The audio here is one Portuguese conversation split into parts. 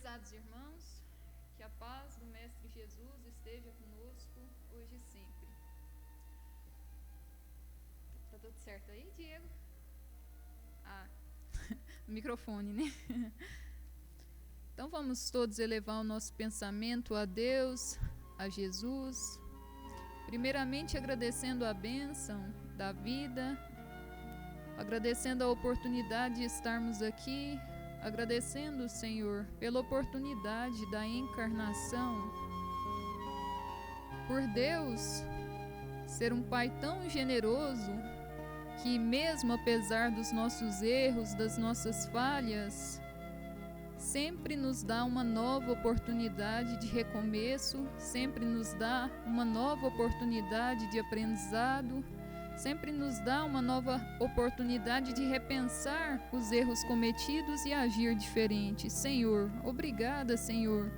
Prezados irmãos, que a paz do Mestre Jesus esteja conosco hoje e sempre. Tá tudo certo aí, Diego? Microfone, né? Então vamos todos elevar o nosso pensamento a Deus, a Jesus. Primeiramente agradecendo a bênção da vida, agradecendo a oportunidade de estarmos aqui, agradecendo, Senhor, pela oportunidade da encarnação, por Deus ser um Pai tão generoso que, mesmo apesar dos nossos erros, das nossas falhas, sempre nos dá uma nova oportunidade de recomeço, sempre nos dá uma nova oportunidade de aprendizado, sempre nos dá uma nova oportunidade de repensar os erros cometidos e agir diferente. Senhor, obrigada, Senhor,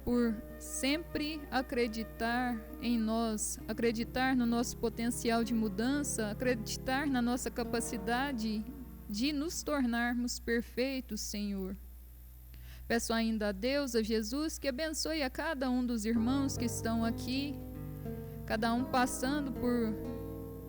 por sempre acreditar em nós, acreditar no nosso potencial de mudança, acreditar na nossa capacidade de nos tornarmos perfeitos, Senhor. Peço ainda a Deus, a Jesus, que abençoe a cada um dos irmãos que estão aqui, cada um passando por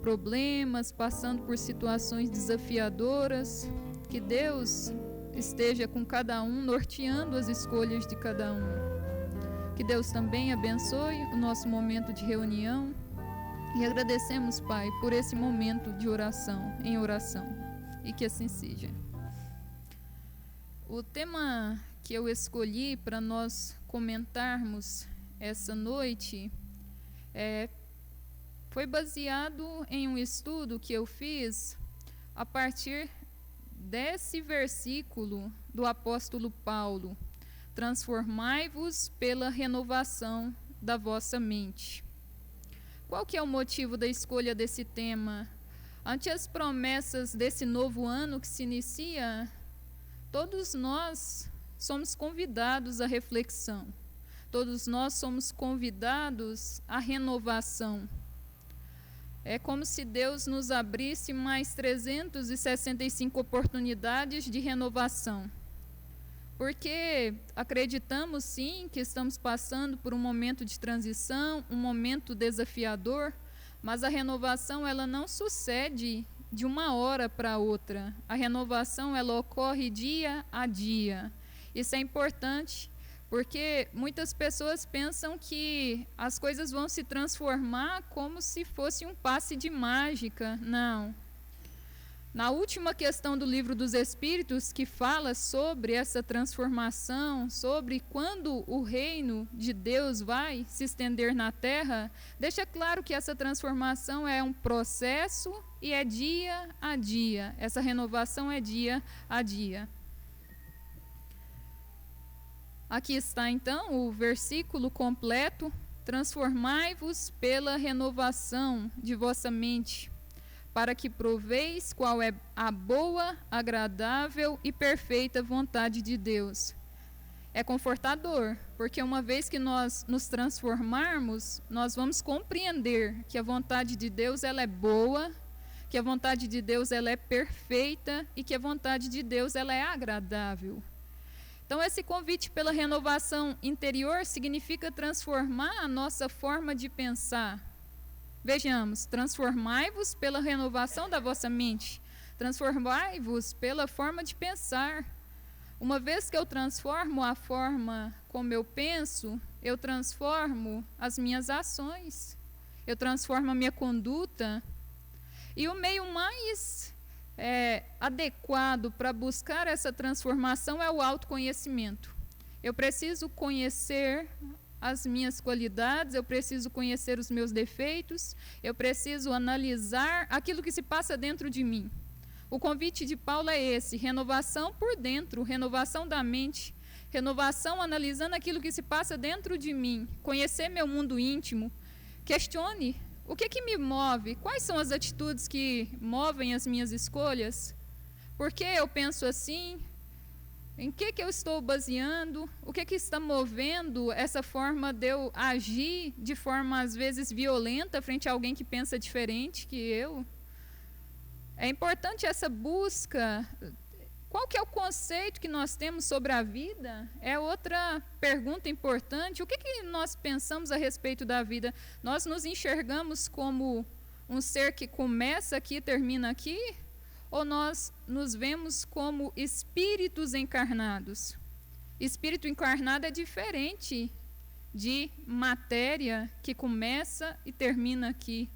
problemas, passando por situações desafiadoras, que Deus esteja com cada um, norteando as escolhas de cada um. Que Deus também abençoe o nosso momento de reunião e agradecemos, Pai, por esse momento de oração, em oração, e que assim seja. O tema que eu escolhi para nós comentarmos essa noite foi baseado em um estudo que eu fiz a partir desse versículo do apóstolo Paulo: transformai-vos pela renovação da vossa mente. Qual que é o motivo da escolha desse tema? Ante as promessas desse novo ano que se inicia, todos nós somos convidados à reflexão, todos nós somos convidados à renovação. É como se Deus nos abrisse mais 365 oportunidades de renovação. Porque acreditamos sim que estamos passando por um momento de transição, um momento desafiador, mas a renovação ela não sucede de uma hora para outra. A renovação ela ocorre dia a dia. Isso é importante, porque muitas pessoas pensam que as coisas vão se transformar como se fosse um passe de mágica. Não. Na última questão do Livro dos Espíritos, que fala sobre essa transformação, sobre quando o reino de Deus vai se estender na Terra, deixa claro que essa transformação é um processo e é dia a dia. Essa renovação é dia a dia. Aqui está então o versículo completo: transformai-vos pela renovação de vossa mente, para que proveis qual é a boa, agradável e perfeita vontade de Deus. É confortador, porque uma vez que nós nos transformarmos, nós vamos compreender que a vontade de Deus ela é boa, que a vontade de Deus ela é perfeita e que a vontade de Deus ela é agradável. Então, esse convite pela renovação interior significa transformar a nossa forma de pensar. Vejamos: transformai-vos pela renovação da vossa mente. Transformai-vos pela forma de pensar. Uma vez que eu transformo a forma como eu penso, eu transformo as minhas ações, eu transformo a minha conduta. E o meio mais adequado para buscar essa transformação é o autoconhecimento. Eu preciso conhecer as minhas qualidades, eu preciso conhecer os meus defeitos, eu preciso analisar aquilo que se passa dentro de mim. O convite de Paulo é esse: renovação por dentro, renovação da mente, renovação analisando aquilo que se passa dentro de mim, conhecer meu mundo íntimo. Questione: o que me move? Quais são as atitudes que movem as minhas escolhas? Por que eu penso assim? Em que eu estou baseando? O que está movendo essa forma de eu agir de forma, às vezes, violenta frente a alguém que pensa diferente que eu? É importante essa busca Qual que é o conceito que nós temos sobre a vida? É outra pergunta importante. O que nós pensamos a respeito da vida? Nós nos enxergamos como um ser que começa aqui e termina aqui? Ou nós nos vemos como espíritos encarnados? Espírito encarnado é diferente de matéria que começa e termina aqui.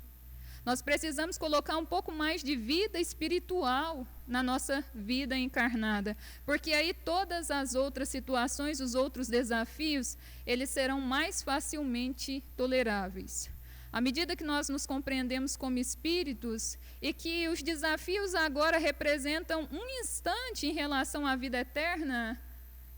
Nós precisamos colocar um pouco mais de vida espiritual na nossa vida encarnada, porque aí todas as outras situações, os outros desafios, eles serão mais facilmente toleráveis. À medida que nós nos compreendemos como espíritos e que os desafios agora representam um instante em relação à vida eterna,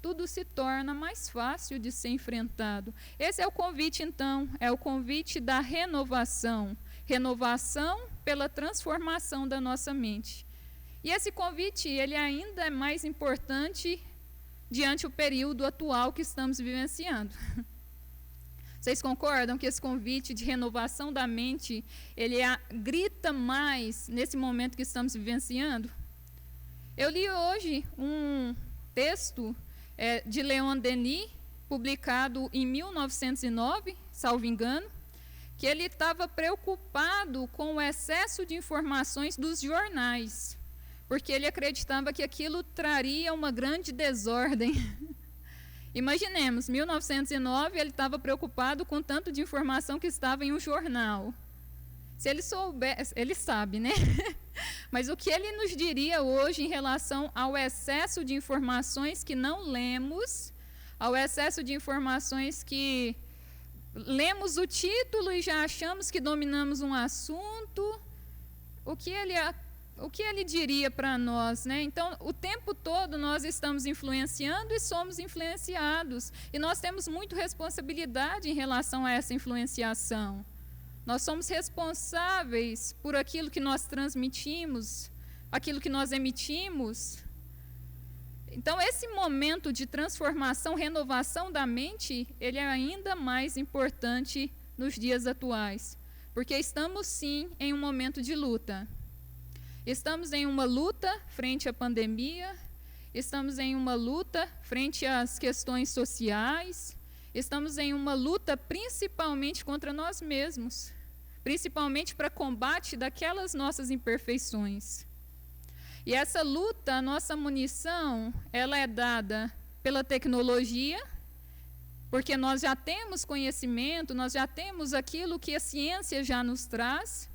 tudo se torna mais fácil de ser enfrentado. Esse é o convite, então, é o convite da renovação. Renovação pela transformação da nossa mente. E esse convite, ele ainda é mais importante diante do período atual que estamos vivenciando. Vocês concordam que esse convite de renovação da mente, ele grita mais nesse momento que estamos vivenciando? Eu li hoje um texto de Leon Denis, publicado em 1909, salvo engano, que ele estava preocupado com o excesso de informações dos jornais, porque ele acreditava que aquilo traria uma grande desordem. Imaginemos, 1909, ele estava preocupado com tanto de informação que estava em um jornal. Se ele soubesse, ele sabe, né? Mas o que ele nos diria hoje em relação ao excesso de informações que não lemos, ao excesso de informações que lemos o título e já achamos que dominamos um assunto, o que ele diria para nós, né? Então, o tempo todo nós estamos influenciando e somos influenciados. E nós temos muita responsabilidade em relação a essa influenciação. Nós somos responsáveis por aquilo que nós transmitimos, aquilo que nós emitimos. Então, esse momento de transformação, renovação da mente, ele é ainda mais importante nos dias atuais, porque estamos, sim, em um momento de luta. Estamos em uma luta frente à pandemia, estamos em uma luta frente às questões sociais, estamos em uma luta principalmente contra nós mesmos, principalmente para combate daquelas nossas imperfeições. E essa luta, a nossa munição, ela é dada pela tecnologia, porque nós já temos conhecimento, nós já temos aquilo que a ciência já nos traz,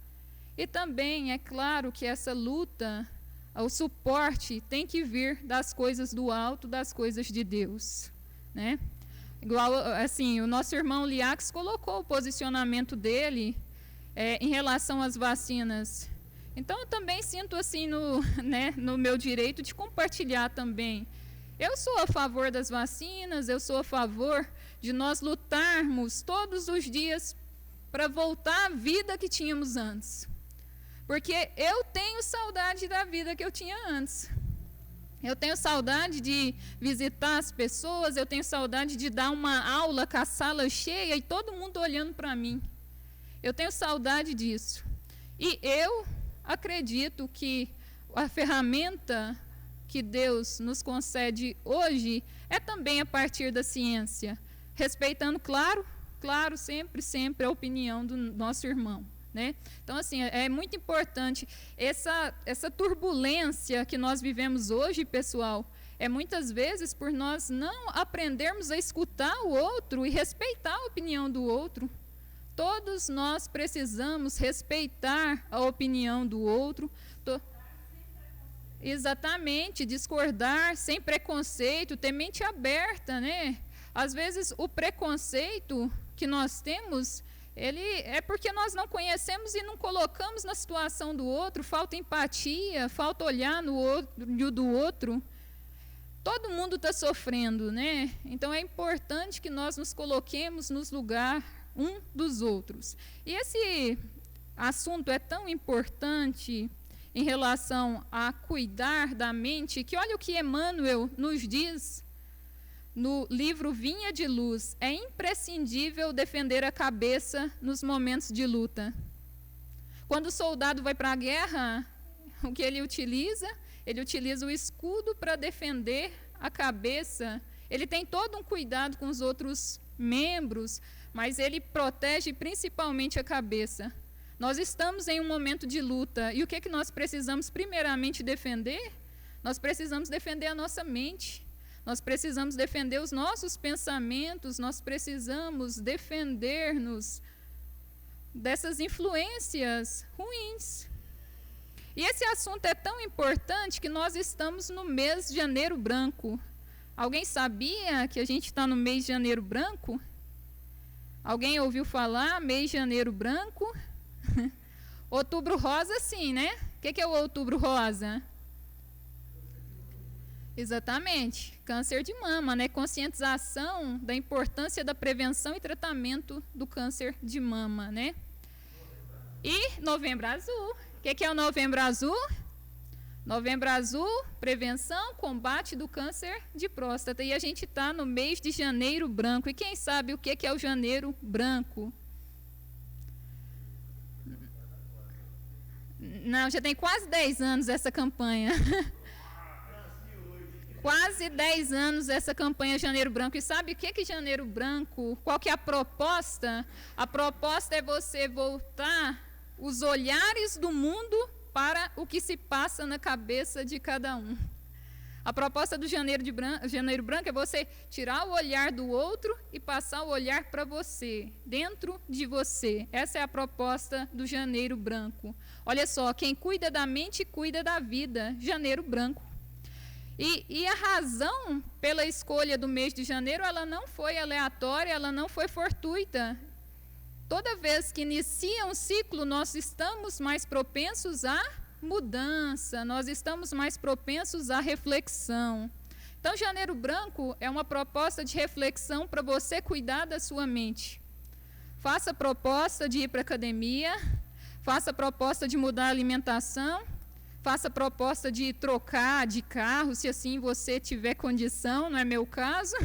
e também é claro que essa luta, o suporte tem que vir das coisas do alto, das coisas de Deus, né? Igual, assim, o nosso irmão Liax colocou o posicionamento dele em relação às vacinas. Então, eu também sinto assim no meu direito de compartilhar também. Eu sou a favor das vacinas, eu sou a favor de nós lutarmos todos os dias para voltar à vida que tínhamos antes. Porque eu tenho saudade da vida que eu tinha antes. Eu tenho saudade de visitar as pessoas, eu tenho saudade de dar uma aula com a sala cheia e todo mundo olhando para mim. Eu tenho saudade disso. E eu acredito que a ferramenta que Deus nos concede hoje é também a partir da ciência, respeitando, claro, sempre a opinião do nosso irmão, né? Então, assim, é muito importante essa turbulência que nós vivemos hoje, pessoal, é muitas vezes por nós não aprendermos a escutar o outro e respeitar a opinião do outro. Todos nós precisamos respeitar a opinião do outro. Exatamente, discordar sem preconceito, ter mente aberta, né? Às vezes o preconceito que nós temos, ele é porque nós não conhecemos e não colocamos na situação do outro, falta empatia, falta olhar no olho do outro. Todo mundo está sofrendo, né? Então é importante que nós nos coloquemos nos lugares um dos outros. E esse assunto é tão importante em relação a cuidar da mente, que olha o que Emmanuel nos diz no livro Vinha de Luz: é imprescindível defender a cabeça nos momentos de luta. Quando o soldado vai para a guerra, o que ele utiliza ele utiliza o escudo para defender a cabeça. Ele tem todo um cuidado com os outros membros, mas ele protege principalmente a cabeça. Nós estamos em um momento de luta, e o que nós precisamos primeiramente defender? Nós precisamos defender a nossa mente, nós precisamos defender os nossos pensamentos, nós precisamos defender-nos dessas influências ruins. E esse assunto é tão importante que nós estamos no mês de Janeiro Branco. Alguém sabia que a gente está no mês de Janeiro Branco? Alguém ouviu falar mês de Janeiro Branco? Outubro Rosa, sim, né? O que é o Outubro Rosa? Exatamente, câncer de mama, né? Conscientização da importância da prevenção e tratamento do câncer de mama, né? E Novembro Azul. O que é o Novembro Azul? Novembro Azul, prevenção, combate do câncer de próstata. E a gente está no mês de Janeiro Branco. E quem sabe o que é o Janeiro Branco? Não, já tem quase 10 anos essa campanha. Quase 10 anos essa campanha Janeiro Branco. E sabe o que é Janeiro Branco? Qual que é a proposta? A proposta é você voltar os olhares do mundo para o que se passa na cabeça de cada um. A proposta do Janeiro Branco é você tirar o olhar do outro e passar o olhar para você, dentro de você. Essa é a proposta do Janeiro Branco. Olha só, quem cuida da mente, cuida da vida. Janeiro Branco. E a razão pela escolha do mês de janeiro, ela não foi aleatória, ela não foi fortuita. Toda vez que inicia um ciclo, nós estamos mais propensos à mudança, nós estamos mais propensos à reflexão. Então, Janeiro Branco é uma proposta de reflexão para você cuidar da sua mente. Faça a proposta de ir para a academia, faça a proposta de mudar a alimentação, faça a proposta de trocar de carro, se assim você tiver condição, não é meu caso.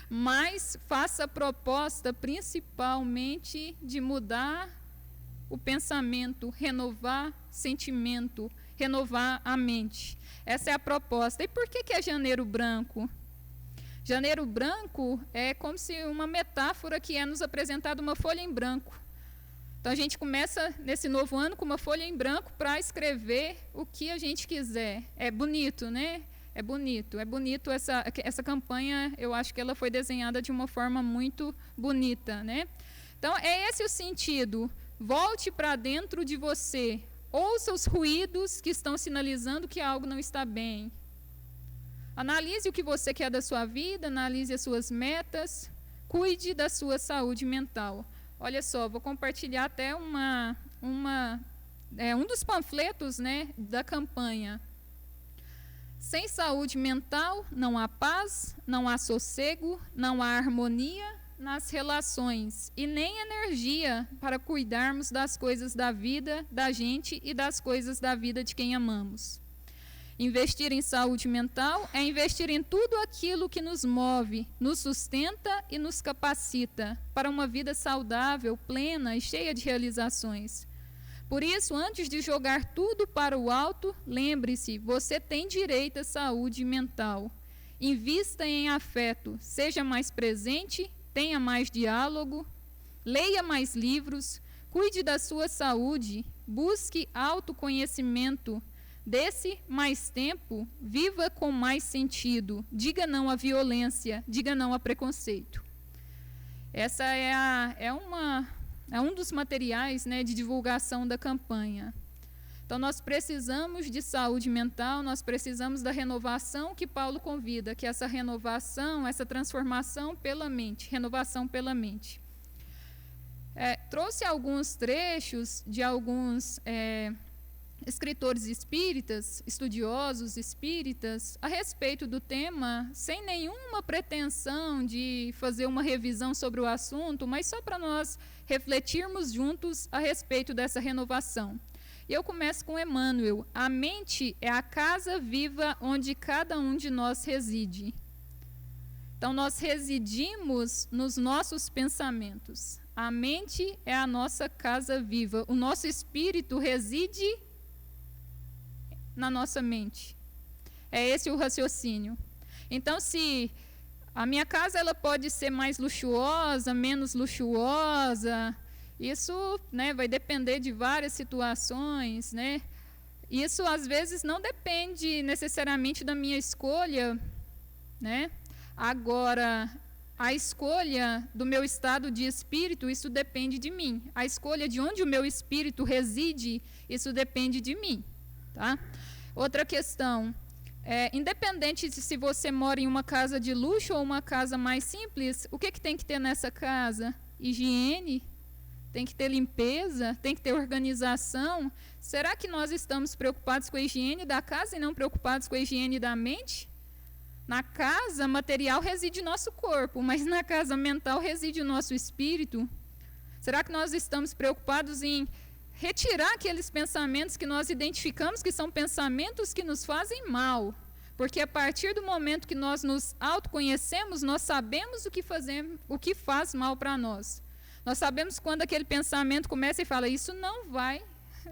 Mas faça a proposta principalmente de mudar o pensamento, renovar sentimento, renovar a mente. Essa é a proposta. E por que é Janeiro Branco? Janeiro Branco é como se uma metáfora que é nos apresentada uma folha em branco. Então a gente começa nesse novo ano com uma folha em branco para escrever o que a gente quiser. É bonito, né? É bonito essa campanha, eu acho que ela foi desenhada de uma forma muito bonita, né? Então, é esse o sentido. Volte para dentro de você. Ouça os ruídos que estão sinalizando que algo não está bem. Analise o que você quer da sua vida, analise as suas metas, cuide da sua saúde mental. Olha só, vou compartilhar até um dos panfletos, né, da campanha. Sem saúde mental, não há paz, não há sossego, não há harmonia nas relações e nem energia para cuidarmos das coisas da vida da gente e das coisas da vida de quem amamos. Investir em saúde mental é investir em tudo aquilo que nos move, nos sustenta e nos capacita para uma vida saudável, plena e cheia de realizações. Por isso, antes de jogar tudo para o alto, lembre-se, você tem direito à saúde mental. Invista em afeto, seja mais presente, tenha mais diálogo, leia mais livros, cuide da sua saúde, busque autoconhecimento, dê-se mais tempo, viva com mais sentido, diga não à violência, diga não a preconceito. Essa é um dos materiais, né, de divulgação da campanha. Então, nós precisamos de saúde mental, nós precisamos da renovação que Paulo convida, que é essa renovação, essa transformação pela mente, renovação pela mente. Trouxe alguns trechos de alguns escritores espíritas, estudiosos espíritas, a respeito do tema, sem nenhuma pretensão de fazer uma revisão sobre o assunto, mas só para nós refletirmos juntos a respeito dessa renovação. E eu começo com Emmanuel. A mente é a casa viva onde cada um de nós reside. Então, nós residimos nos nossos pensamentos. A mente é a nossa casa viva. O nosso espírito reside na nossa mente. É esse o raciocínio. Então, se a minha casa ela pode ser mais luxuosa, menos luxuosa, isso, né, vai depender de várias situações, né? Isso às vezes não depende necessariamente da minha escolha, né? Agora, a escolha do meu estado de espírito, isso depende de mim. A escolha de onde o meu espírito reside, isso depende de mim, tá? Outra questão, independente de se você mora em uma casa de luxo ou uma casa mais simples, o que tem que ter nessa casa? Higiene, tem que ter limpeza, tem que ter organização. Será que nós estamos preocupados com a higiene da casa e não preocupados com a higiene da mente? Na casa material reside nosso corpo, mas na casa mental reside o nosso espírito. Será que nós estamos preocupados em retirar aqueles pensamentos que nós identificamos que são pensamentos que nos fazem mal? Porque a partir do momento que nós nos autoconhecemos, nós sabemos o que faz mal para nós. Nós sabemos quando aquele pensamento começa e fala, isso não vai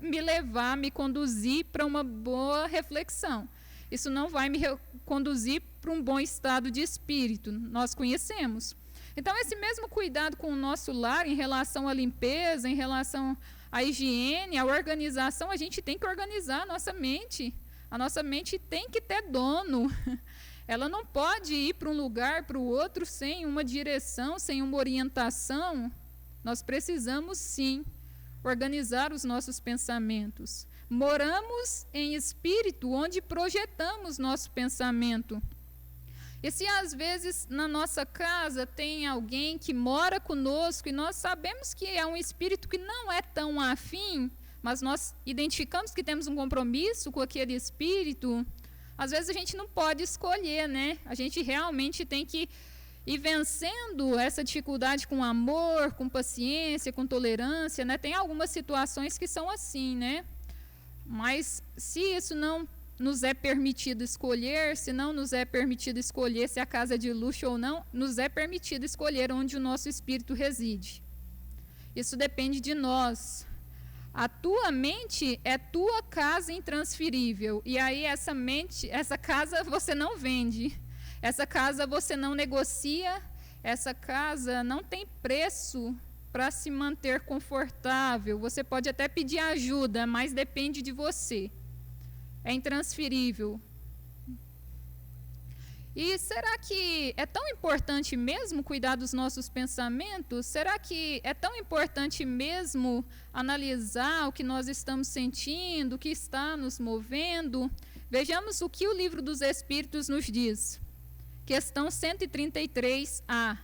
me levar, me conduzir para uma boa reflexão. Isso não vai me conduzir para um bom estado de espírito. Nós conhecemos. Então, esse mesmo cuidado com o nosso lar em relação à limpeza, em relação à higiene, à organização, a gente tem que organizar a nossa mente. A nossa mente tem que ter dono. Ela não pode ir para um lugar, para o outro, sem uma direção, sem uma orientação. Nós precisamos, sim, organizar os nossos pensamentos. Moramos em espírito, onde projetamos nosso pensamento. E se às vezes na nossa casa tem alguém que mora conosco e nós sabemos que é um espírito que não é tão afim, mas nós identificamos que temos um compromisso com aquele espírito, às vezes a gente não pode escolher, né? A gente realmente tem que ir vencendo essa dificuldade com amor, com paciência, com tolerância, né? Tem algumas situações que são assim, né? Mas se isso não nos é permitido escolher, se não nos é permitido escolher se a casa é de luxo ou não, nos é permitido escolher onde o nosso espírito reside. Isso depende de nós. A tua mente é tua casa intransferível. E aí essa casa você não vende. Essa casa você não negocia. Essa casa não tem preço para se manter confortável. Você pode até pedir ajuda, mas depende de você. É intransferível. E será que é tão importante mesmo cuidar dos nossos pensamentos? Será que é tão importante mesmo analisar o que nós estamos sentindo, o que está nos movendo? Vejamos o que o Livro dos Espíritos nos diz. Questão 133A.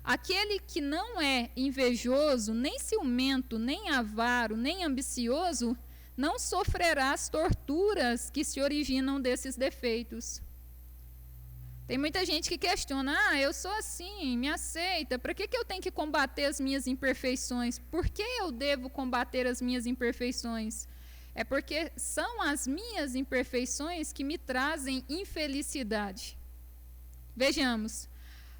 Aquele que não é invejoso, nem ciumento, nem avaro, nem ambicioso, não sofrerá as torturas que se originam desses defeitos. Tem muita gente que questiona, eu sou assim, me aceita, para que eu tenho que combater as minhas imperfeições? Por que eu devo combater as minhas imperfeições? É porque são as minhas imperfeições que me trazem infelicidade. Vejamos.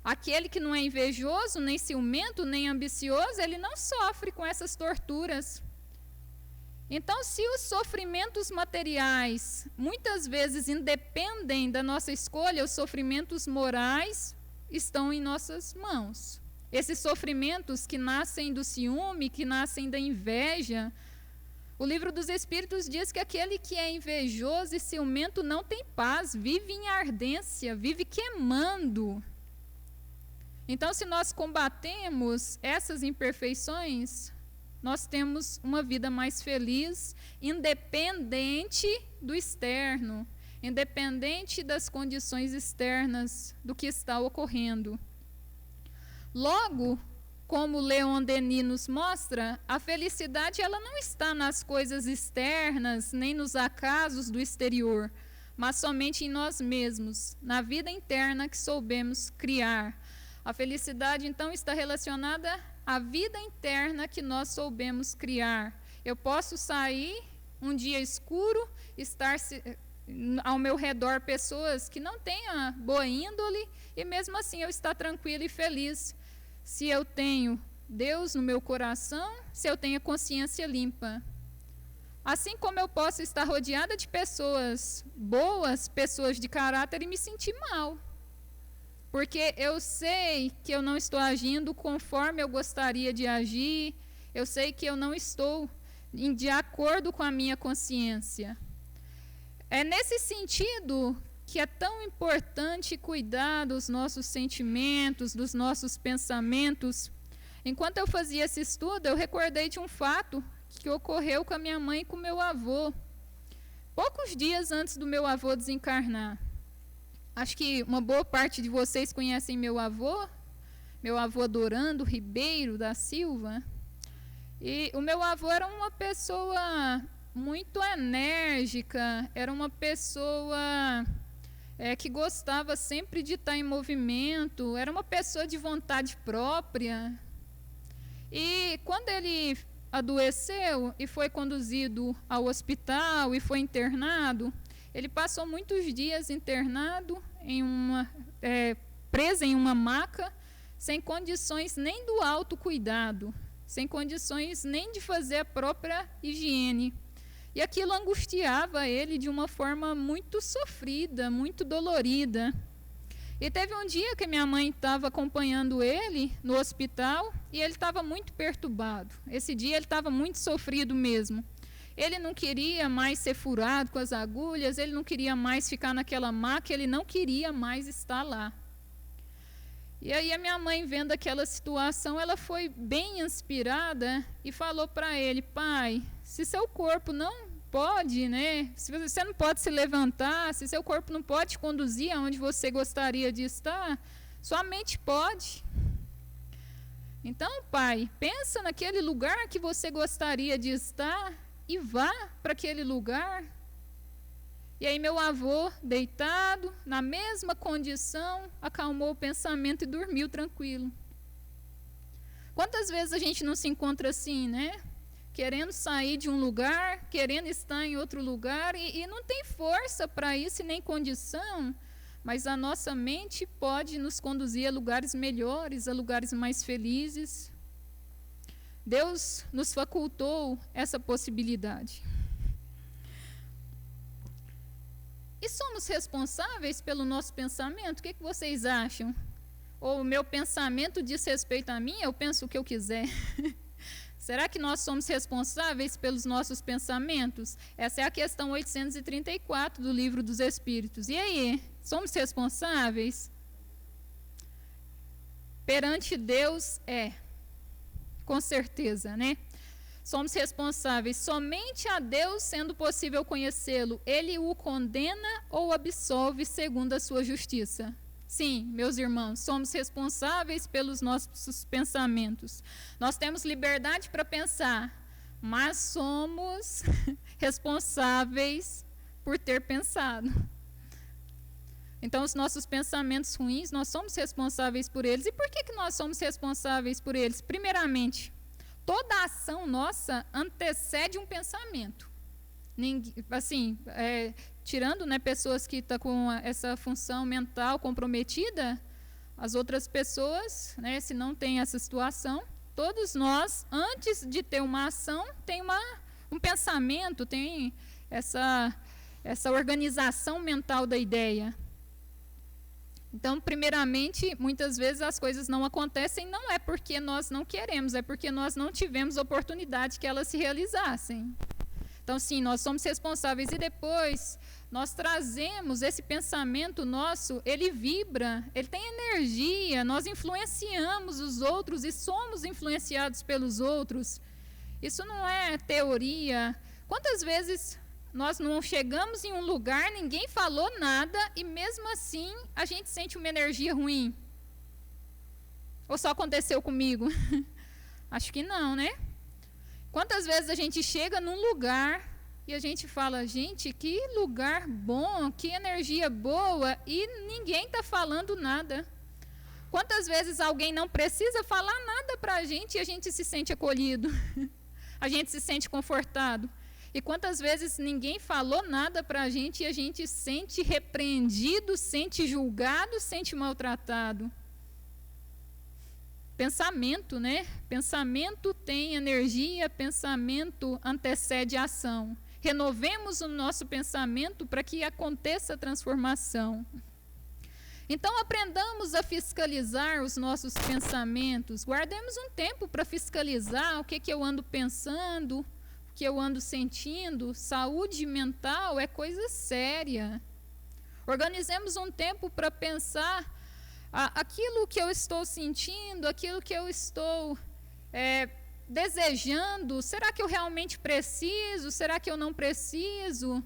Aquele que não é invejoso, nem ciumento, nem ambicioso, ele não sofre com essas torturas. Então, se os sofrimentos materiais muitas vezes independem da nossa escolha, os sofrimentos morais estão em nossas mãos. Esses sofrimentos que nascem do ciúme, que nascem da inveja, o Livro dos Espíritos diz que aquele que é invejoso e ciumento não tem paz, vive em ardência, vive queimando. Então, se nós combatemos essas imperfeições, nós temos uma vida mais feliz, independente do externo, independente das condições externas do que está ocorrendo. Logo, como Leon Denis nos mostra, a felicidade ela não está nas coisas externas, nem nos acasos do exterior, mas somente em nós mesmos, na vida interna que soubemos criar. A felicidade, então, está relacionada à vida interna que nós soubemos criar. Eu posso sair um dia escuro, estar ao meu redor pessoas que não tenham boa índole, e mesmo assim eu estar tranquilo e feliz. Se eu tenho Deus no meu coração, se eu tenho a consciência limpa. Assim como eu posso estar rodeada de pessoas boas, pessoas de caráter, e me sentir mal. Porque eu sei que eu não estou agindo conforme eu gostaria de agir, eu sei que eu não estou de acordo com a minha consciência. É nesse sentido que é tão importante cuidar dos nossos sentimentos, dos nossos pensamentos. Enquanto eu fazia esse estudo, eu recordei de um fato que ocorreu com a minha mãe e com o meu avô, poucos dias antes do meu avô desencarnar. Acho que uma boa parte de vocês conhecem meu avô Dorando Ribeiro da Silva. E o meu avô era uma pessoa muito enérgica, era uma pessoa que gostava sempre de estar em movimento, era uma pessoa de vontade própria. E quando ele adoeceu e foi conduzido ao hospital e foi internado, ele passou muitos dias internado, preso em uma maca, sem condições nem do autocuidado, sem condições nem de fazer a própria higiene. E aquilo angustiava ele de uma forma muito sofrida, muito dolorida. E teve um dia que minha mãe estava acompanhando ele no hospital e ele estava muito perturbado. Esse dia ele estava muito sofrido mesmo. Ele não queria mais ser furado com as agulhas, ele não queria mais ficar naquela maca, ele não queria mais estar lá. E aí a minha mãe, vendo aquela situação, ela foi bem inspirada e falou para ele: pai, se seu corpo não pode, se você não pode se levantar, se seu corpo não pode te conduzir aonde você gostaria de estar, sua mente pode. Então, pai, pensa naquele lugar que você gostaria de estar e vá para aquele lugar. E aí meu avô, deitado, na mesma condição, acalmou o pensamento e dormiu tranquilo. Quantas vezes a gente não se encontra assim, querendo sair de um lugar, querendo estar em outro lugar, e não tem força para isso e nem condição, mas a nossa mente pode nos conduzir a lugares melhores, a lugares mais felizes. Deus nos facultou essa possibilidade. E somos responsáveis pelo nosso pensamento? O que vocês acham? Ou o meu pensamento diz respeito a mim, eu penso o que eu quiser? Será que nós somos responsáveis pelos nossos pensamentos? Essa é a questão 834 do Livro dos Espíritos. E aí, somos responsáveis? Perante Deus com certeza, Somos responsáveis somente a Deus, sendo possível conhecê-lo. Ele o condena ou absolve segundo a sua justiça. Sim, meus irmãos, somos responsáveis pelos nossos pensamentos. Nós temos liberdade para pensar, mas somos responsáveis por ter pensado. Então, os nossos pensamentos ruins, nós somos responsáveis por eles. E por que nós somos responsáveis por eles? Primeiramente, toda ação nossa antecede um pensamento. Tirando pessoas que estão com essa função mental comprometida, as outras pessoas, se não tem essa situação, todos nós, antes de ter uma ação, tem um pensamento, tem essa organização mental da ideia. Então, primeiramente, muitas vezes as coisas não acontecem, não é porque nós não queremos, é porque nós não tivemos oportunidade que elas se realizassem. Então, sim, nós somos responsáveis e depois nós trazemos esse pensamento nosso, ele vibra, ele tem energia, nós influenciamos os outros e somos influenciados pelos outros. Isso não é teoria. Quantas vezes nós não chegamos em um lugar, ninguém falou nada e mesmo assim a gente sente uma energia ruim? Ou só aconteceu comigo? Acho que não, Quantas vezes a gente chega num lugar e a gente fala, gente, que lugar bom, que energia boa, e ninguém está falando nada. Quantas vezes alguém não precisa falar nada para a gente e a gente se sente acolhido, a gente se sente confortado. E quantas vezes ninguém falou nada para a gente e a gente se sente repreendido, sente julgado, sente maltratado. pensamento, né? Pensamento tem energia, pensamento antecede a ação. Renovemos o nosso pensamento para que aconteça a transformação. Então, aprendamos a fiscalizar os nossos pensamentos. Guardemos um tempo para fiscalizar o que eu ando pensando, o que eu ando sentindo. Saúde mental é coisa séria. Organizemos um tempo para pensar aquilo que eu estou sentindo, aquilo que eu estou desejando. Será que eu realmente preciso? Será que eu não preciso?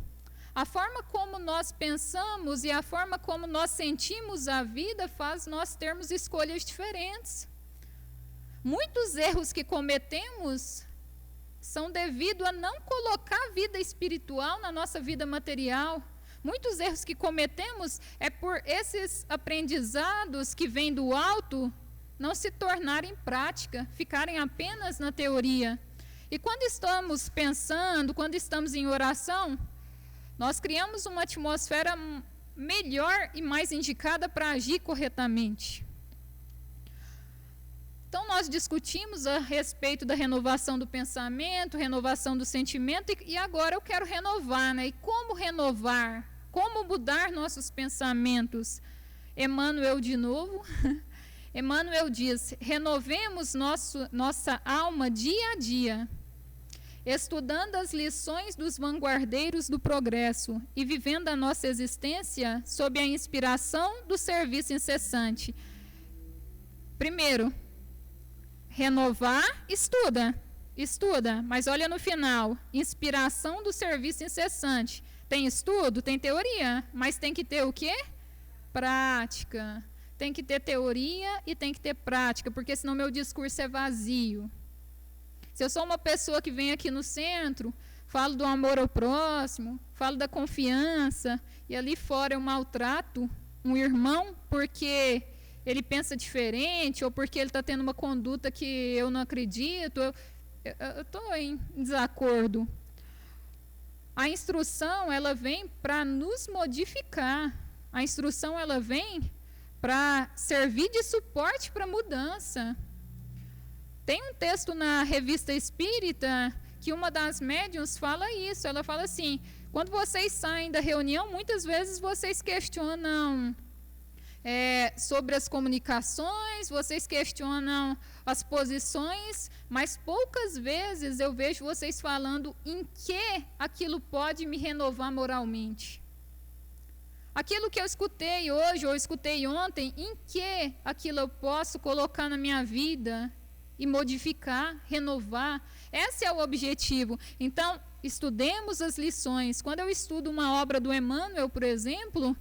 A forma como nós pensamos e a forma como nós sentimos a vida faz nós termos escolhas diferentes. Muitos erros que cometemos são devido a não colocar a vida espiritual na nossa vida material. Muitos erros que cometemos é por esses aprendizados que vêm do alto não se tornarem prática, ficarem apenas na teoria. E quando estamos pensando, quando estamos em oração, nós criamos uma atmosfera melhor e mais indicada para agir corretamente. Então, nós discutimos a respeito da renovação do pensamento, renovação do sentimento, e agora eu quero renovar, né? E como renovar? Como mudar nossos pensamentos? Emmanuel de novo. Emmanuel diz: renovemos nossa alma dia a dia, estudando as lições dos vanguardeiros do progresso e vivendo a nossa existência sob a inspiração do serviço incessante. Primeiro, renovar, estuda, mas olha no final, inspiração do serviço incessante. Tem estudo, tem teoria, mas tem que ter o quê? Prática. Tem que ter teoria e tem que ter prática, porque senão meu discurso é vazio. Se eu sou uma pessoa que vem aqui no centro, falo do amor ao próximo, falo da confiança, e ali fora eu maltrato um irmão porque ele pensa diferente, ou porque ele está tendo uma conduta que eu não acredito, eu estou em desacordo. A instrução, ela vem para nos modificar. A instrução, ela vem para servir de suporte para a mudança. Tem um texto na Revista Espírita que uma das médiuns fala isso. Ela fala assim: quando vocês saem da reunião, muitas vezes vocês questionam sobre as comunicações, vocês questionam as posições, mas poucas vezes eu vejo vocês falando em que aquilo pode me renovar moralmente. Aquilo que eu escutei hoje ou escutei ontem, em que aquilo eu posso colocar na minha vida e modificar, renovar. Esse é o objetivo. Então, estudemos as lições. Quando eu estudo uma obra do Emmanuel, por exemplo,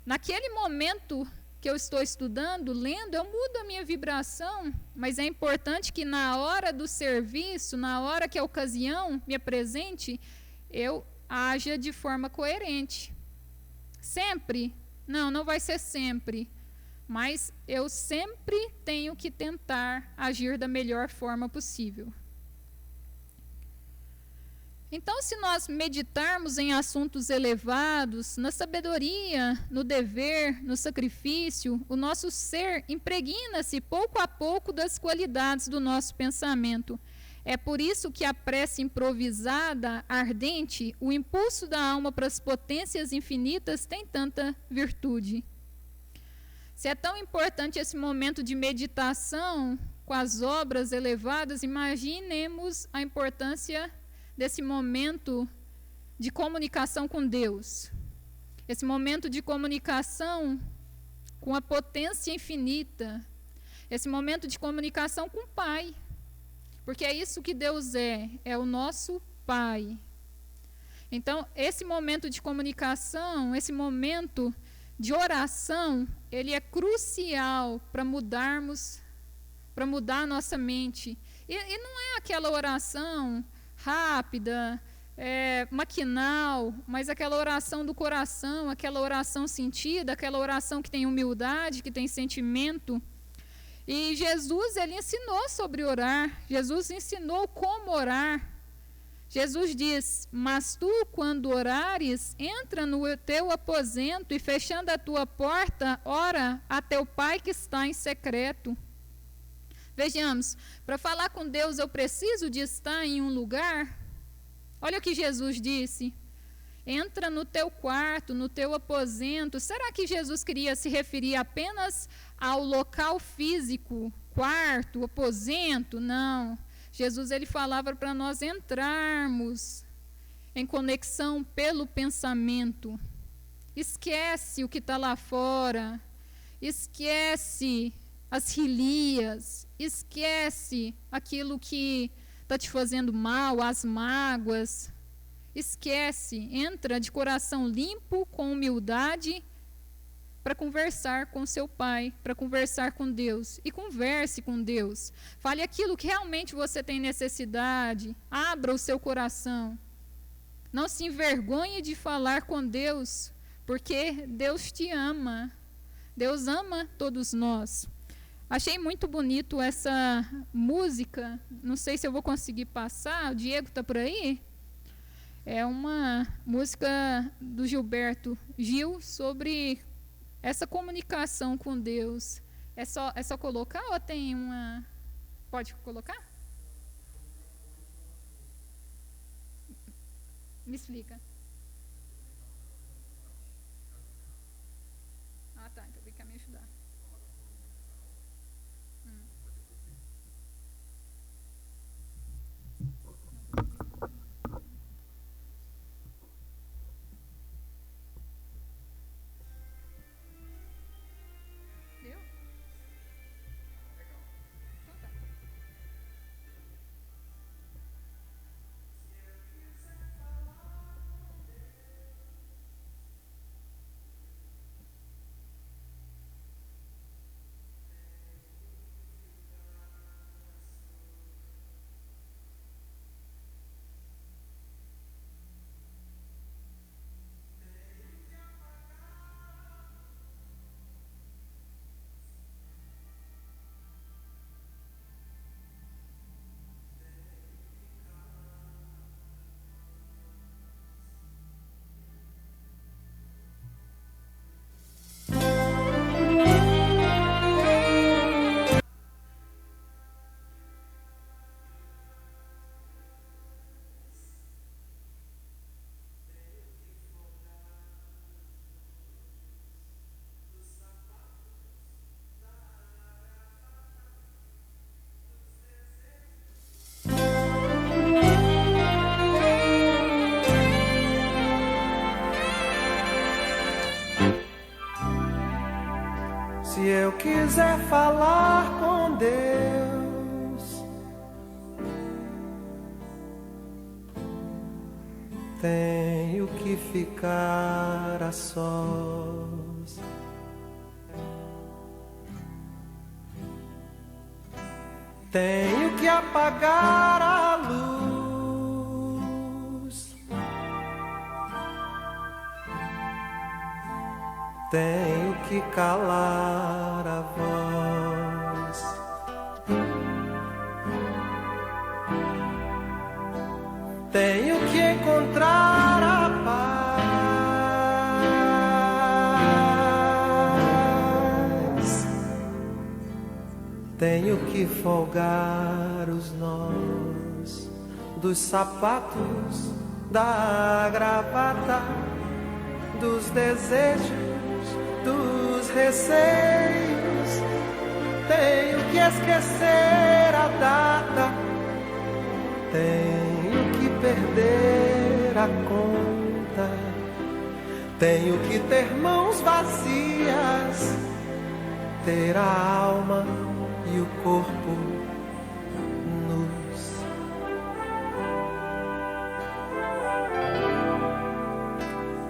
naquele momento que eu estou estudando, lendo, eu mudo a minha vibração, mas é importante que na hora do serviço, na hora que a ocasião me apresente, eu haja de forma coerente. Sempre? Não vai ser sempre. Mas eu sempre tenho que tentar agir da melhor forma possível. Então, se nós meditarmos em assuntos elevados, na sabedoria, no dever, no sacrifício, o nosso ser impregna-se pouco a pouco das qualidades do nosso pensamento. É por isso que a prece improvisada, ardente, o impulso da alma para as potências infinitas tem tanta virtude. Se é tão importante esse momento de meditação com as obras elevadas, imaginemos a importância desse momento de comunicação com Deus. Esse momento de comunicação com a potência infinita. Esse momento de comunicação com o Pai. Porque é isso que Deus é o nosso Pai. Então, esse momento de comunicação, esse momento de oração, ele é crucial para mudar a nossa mente. E não é aquela oração rápida, maquinal, mas aquela oração do coração, aquela oração sentida, aquela oração que tem humildade, que tem sentimento. E Jesus, ele ensinou sobre orar. Jesus ensinou como orar. Jesus diz: mas tu, quando orares, entra no teu aposento e, fechando a tua porta, ora a teu Pai que está em secreto. Vejamos, para falar com Deus eu preciso de estar em um lugar. Olha o que Jesus disse. Entra no teu quarto, no teu aposento. Será que Jesus queria se referir apenas ao local físico, quarto, aposento? Não. Jesus ele falava para nós entrarmos em conexão pelo pensamento. Esquece o que está lá fora. Esquece as rilias. Esquece aquilo que está te fazendo mal, as mágoas. Esquece, entra de coração limpo, com humildade, para conversar com seu Pai, para conversar com Deus. E converse com Deus. Fale aquilo que realmente você tem necessidade. Abra o seu coração. Não se envergonhe de falar com Deus, porque Deus te ama. Deus ama todos nós. Achei muito bonito essa música. Não sei se eu vou conseguir passar. O Diego está por aí? É uma música do Gilberto Gil sobre essa comunicação com Deus. É só colocar ou tem uma... Pode colocar? Me explica. Ah, tá. Então vem cá me ajudar. Deu? Então tá. Se eu quiser falar com Deus, tenho que ficar a sós. Tenho que apagar a luz. Tenho que calar a voz. Tenho que encontrar a paz. Tenho que folgar os nós dos sapatos, da gravata, dos desejos, dos receios. Tenho que esquecer a data. Tenho que perder a conta. Tenho que ter mãos vazias, ter a alma e o corpo nus.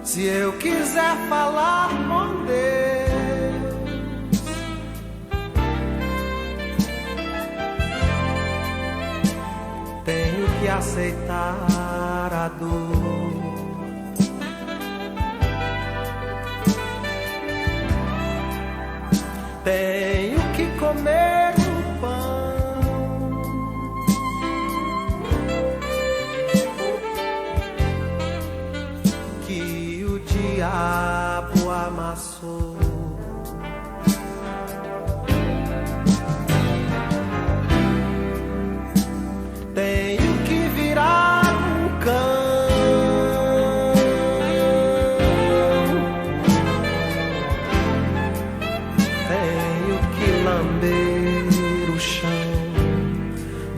Se eu quiser falar com Deus, tenho que aceitar a dor. Tenho que comer o pão que o diabo amassou.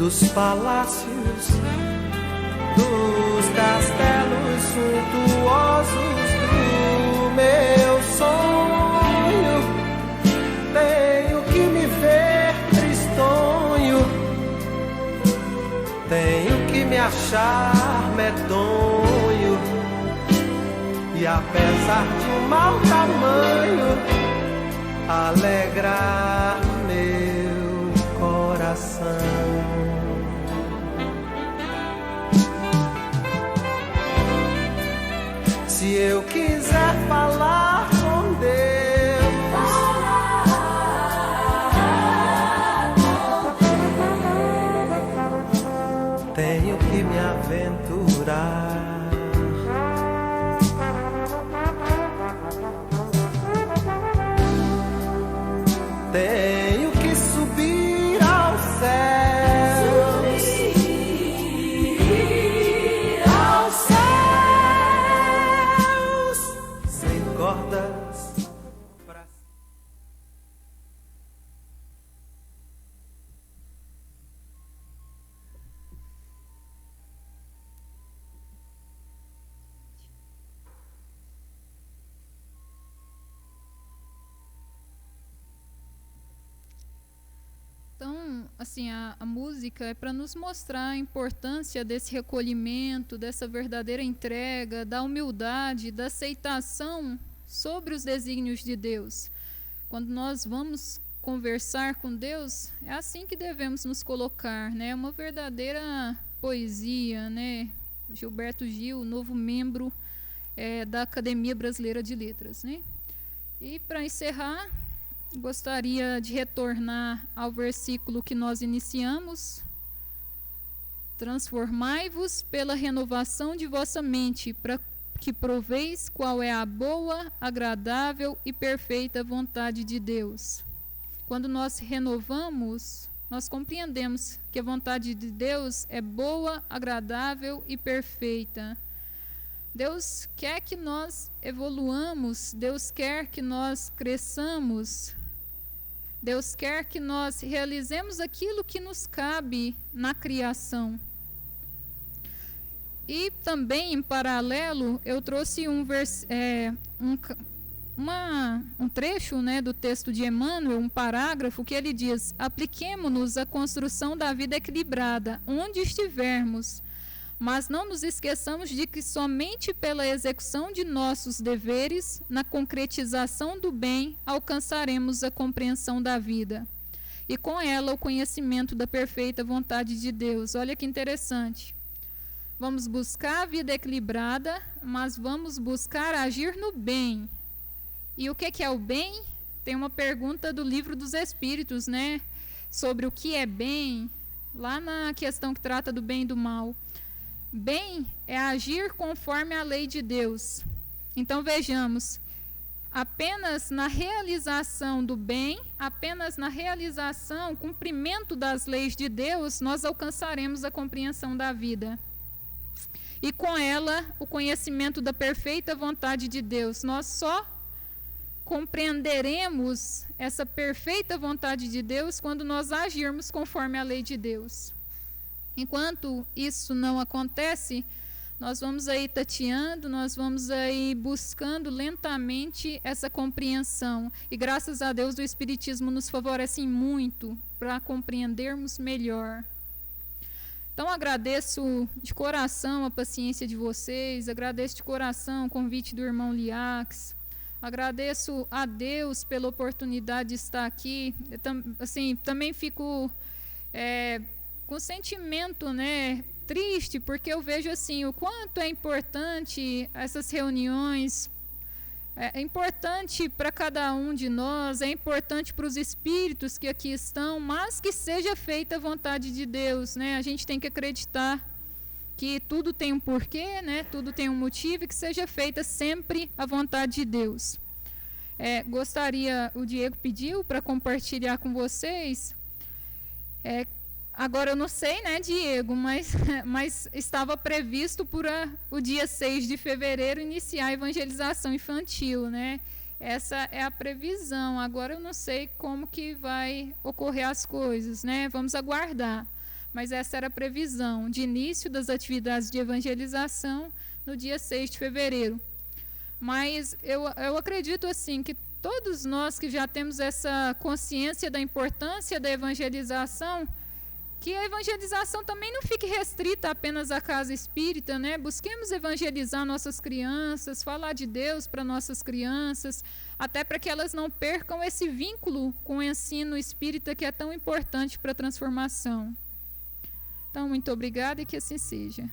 dos palácios, dos castelos suntuosos do meu sonho. Tenho que me ver tristonho, tenho que me achar medonho, e apesar de um mau tamanho, alegrar meu coração. Se eu quiser falar com Deus, tenho que me aventurar. Tenho que subir ao céu, subir aos céus, sem cordas pra... Então, assim, a música é para nos mostrar a importância desse recolhimento, dessa verdadeira entrega, da humildade, da aceitação sobre os desígnios de Deus. Quando nós vamos conversar com Deus, é assim que devemos nos colocar, né? Uma verdadeira poesia, né? Gilberto Gil, novo membro da Academia Brasileira de Letras, né? E para encerrar, gostaria de retornar ao versículo que nós iniciamos. Transformai-vos pela renovação de vossa mente, para que proveis qual é a boa, agradável e perfeita vontade de Deus. Quando nós renovamos, nós compreendemos que a vontade de Deus é boa, agradável e perfeita. Deus quer que nós evoluamos, Deus quer que nós cresçamos, Deus quer que nós realizemos aquilo que nos cabe na criação. E também, em paralelo, eu trouxe um trecho, né, do texto de Emmanuel, um parágrafo, que ele diz: apliquemo-nos à construção da vida equilibrada, onde estivermos, mas não nos esqueçamos de que somente pela execução de nossos deveres, na concretização do bem, alcançaremos a compreensão da vida, e com ela o conhecimento da perfeita vontade de Deus. Olha que interessante. Vamos buscar a vida equilibrada, mas vamos buscar agir no bem. E o que é o bem? Tem uma pergunta do Livro dos Espíritos, né? Sobre o que é bem, lá na questão que trata do bem e do mal. Bem é agir conforme a lei de Deus. Então vejamos, apenas na realização do bem, apenas na realização, cumprimento das leis de Deus, nós alcançaremos a compreensão da vida. E com ela, o conhecimento da perfeita vontade de Deus. Nós só compreenderemos essa perfeita vontade de Deus quando nós agirmos conforme a lei de Deus. Enquanto isso não acontece, nós vamos aí tateando, nós vamos aí buscando lentamente essa compreensão. E graças a Deus o Espiritismo nos favorece muito para compreendermos melhor. Então agradeço de coração a paciência de vocês, agradeço de coração o convite do irmão Liax, agradeço a Deus pela oportunidade de estar aqui. Também fico com sentimento, né, triste, porque eu vejo assim o quanto é importante essas reuniões. É importante para cada um de nós, é importante para os espíritos que aqui estão, mas que seja feita a vontade de Deus, né? A gente tem que acreditar que tudo tem um porquê, né? Tudo tem um motivo, e que seja feita sempre a vontade de Deus. O Diego pediu para compartilhar com vocês. Agora eu não sei, né, Diego, mas estava previsto para o dia 6 de fevereiro iniciar a evangelização infantil, né? Essa é a previsão. Agora eu não sei como que vai ocorrer as coisas, né? Vamos aguardar. mas essa era a previsão de início das atividades de evangelização no dia 6 de fevereiro. Mas eu acredito assim que todos nós que já temos essa consciência da importância da evangelização, que a evangelização também não fique restrita apenas à casa espírita, né? Busquemos evangelizar nossas crianças, falar de Deus para nossas crianças, até para que elas não percam esse vínculo com o ensino espírita que é tão importante para a transformação. Então, muito obrigada e que assim seja.